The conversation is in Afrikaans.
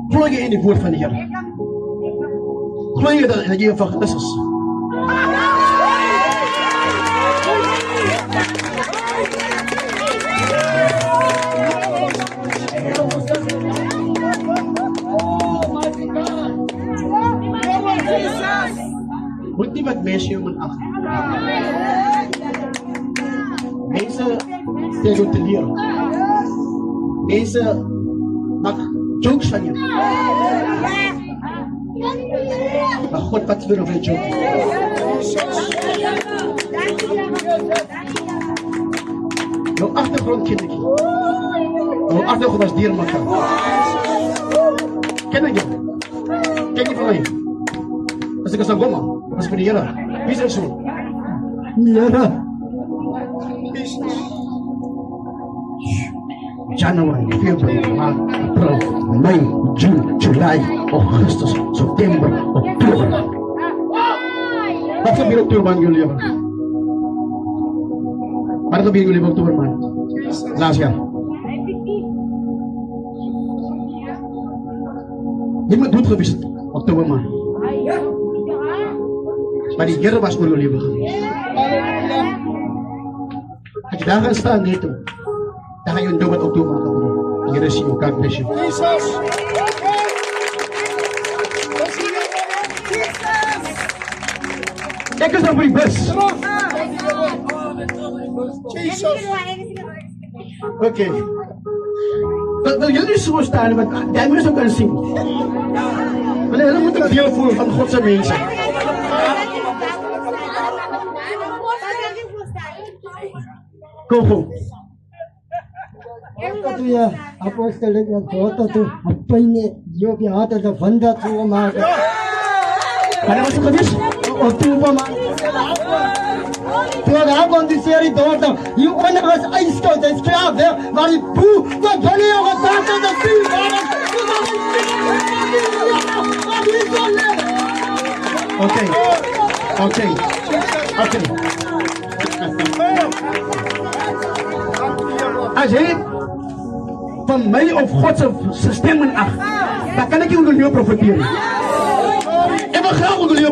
Glo jy in die woord van die Here? Glo jy dat jy vergis is? Moet nie wat mense jou moet agter. Mense stel jou te leer. Mense maak jokes van jou. Maar God wat vir jou joke. Jou agtergrond ken ek. Jou agtergrond was dier mekaar. Ken ek jou? Ken jy van my? As ek as 'n goma, as vir die Here. Wie is so? Here. January, February, March, April, May, June, July, Augustus, September, Oktober. Wat gebeur Oktober maand jullie? Wat gebeur jullie Oktober maand? Laas jaar. Jy moet goed gewees het, Oktober maand. Maar die Here was oor jou lewe gewees. As jy daar gaan staan net toe, dan gaan jy onthou wat Oktober gaan doen. Die Here sien jou, God bless you. Ek is op die bus. Oké. Wil jullie zo staan, want jij moet ook kunnen zien. Maar hulle moet een deel voelen van Godse mensen. Kom goed. Toen je apostolic en grote toen pijn je op je hart de vanda toe maken. Wanneer was het geweest? Oktober man. Toen hij kon die serie doorgaan, je onder was ijskoud en sklaaf hè, maar die boe, dat van je gedacht dat de vuur waren. Oké. Als jy van mij of Godse stemmen acht, dan kan ik je onder jou profiteren. Ik wil graag onder jou